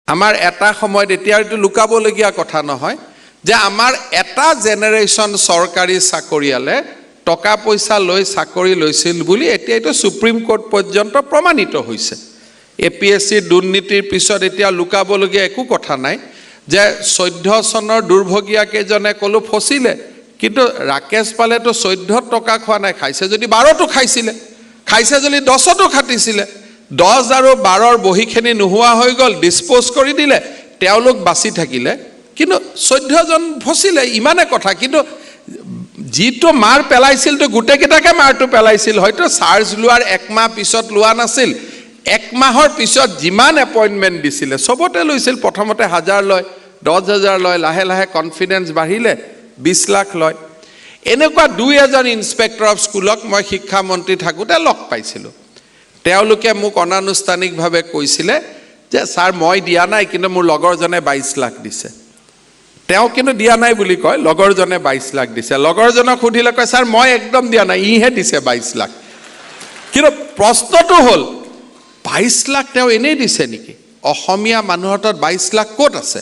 আমাৰ এটা সময়ত এতিয়া এইটো লুকাবলগীয়া কথা নহয় যে আমাৰ এটা জেনেৰেশ্যন চৰকাৰী চাকৰিয়ালে টকা পইচা লৈ চাকৰি লৈছিল বুলি এতিয়া এইটো সুপ্ৰিম কোৰ্ট পৰ্যন্ত প্ৰমাণিত হৈছে এপিএসসি দুৰ্নীতিৰ পিছত এতিয়া লুকাবলগীয়া একো কথা নাই যে 14 চনৰ দুৰ্ভগীয়া কেজনে কলো ফচিলে কিন্তু ৰাকেশ পালে তো 14 টকা খোৱা নাই খাইছে যদি 12 টো খাইছে যদি 10 টো খাটিছিলে 10 আৰু 12ৰ বহিখিনি নোহোৱা হৈ গল ডিসপোজ কৰি দিলে তেওঁলোক বাছি থাকিলে কিন্তু 14 জন ফচিলে ইমানে কথা কিন্তু জিটো মাৰ পেলাইছিল তো গুটে কেটাকে মাৰটো পেলাইছিল হয়তো চাৰ্জ লোৱাৰ এক মাহ পিছত লোৱা নাছিল এক মাহৰ পিছত জিমান এপইন্টমেন্ট দিছিলে সবতে লৈছিল প্ৰথমতে 1000 লয় 10000 লয় লাহে লাহে কনফিডেন্স বাঢ়িলে 20 লাখ লয় এনেকুৱা 2000 ইনস্পেক্টৰ অফ স্কুলক মই শিক্ষা মন্ত্ৰী থাকোতে লক পাইছিলো তেওঁলোকে মোক অনানুষ্ঠানিকভাৱে কৈছিলে যে স্যাৰ মই দিয়া নাই কিন্তু মোৰ লগৰজনে 22 লাখ দিছে তেওঁ কিন্তু দিয়া নাই বুলি কয় লগৰজনে 22 লাখ দিছে লগৰজনক খুদিলে কয় স্যাৰ মই একদম দিয়া নাই ইহে দিছে 22 লাখ কিন্তু প্ৰশ্নটো হল 22 লাখ তেওঁ এনেই দিছে নেকি অসমীয়া মানুহৰ হাতত 22 লাখ ক'ত আছে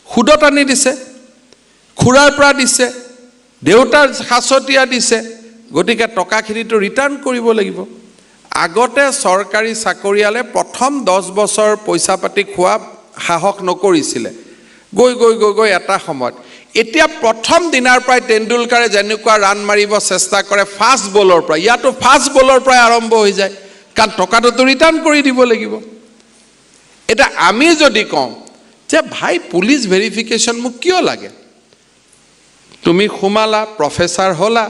খুদত আনি দিছে খুৰাৰ পৰা দিছে দেউতাৰ খাছটিয়া দিছে গতিকে টকাখিনিটো ৰিটাৰ্ণ কৰিব লাগিব আগতে চৰকাৰী চাকৰিয়ালে প্ৰথম 10 বছৰ পইচা পাতি খোৱা সাহস নকৰিছিলে গৈ এটা সময়ত এতিয়া প্ৰথম দিনাৰ পৰাই তেণ্ডুলকাৰে যেনেকুৱা ৰান মাৰিব চেষ্টা কৰে ফাষ্ট বলৰ পৰা ইয়াতো ফাষ্ট বলৰ পৰা আৰম্ভ হৈ যায় কাৰণ টকাটো ৰিটাৰ্ণ কৰি দিব লাগিব এটা আমি যদি কওঁ যে ভাই পুলিশ ভেৰিফিকেশন মোক কিয় লাগে তুমি খুমালা প্ৰফেসৰ হলা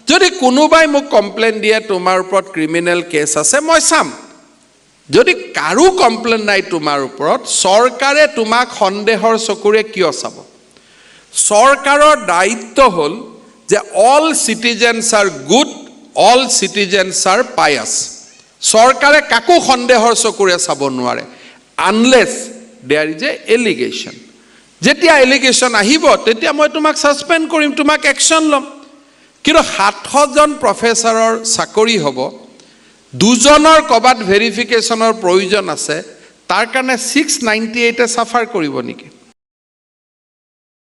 যদি কোনোবাই মোক কমপ্লেইন দিয়ে তোমাৰ ওপৰত ক্ৰিমিনেল কেছ আছে মই চাম যদি কাৰো কমপ্লেইন নাই তোমাৰ ওপৰত সৰকাৰে তোমাক সন্দেহৰ চকুৰে কিয় চাব সৰকাৰৰ দায়িত্ব হল যে all citizens are good all citizens are pious সৰকাৰে কাকো সন্দেহৰ চকুৰে চাব নোৱাৰে unless there is a allegation যেতিয়া এলিগেশন আহিব তেতিয়া মই তোমাক সাসপেন্ড কৰিম তোমাক একশন লম কিন্তু 700 জন প্ৰফেসৰৰ চাকৰি হ'ব দুজনৰ কবাত ভেৰিফিকেশনৰ প্ৰয়োজন আছে তাৰ কাৰণে 698 এ সাফাৰ কৰিব নেকি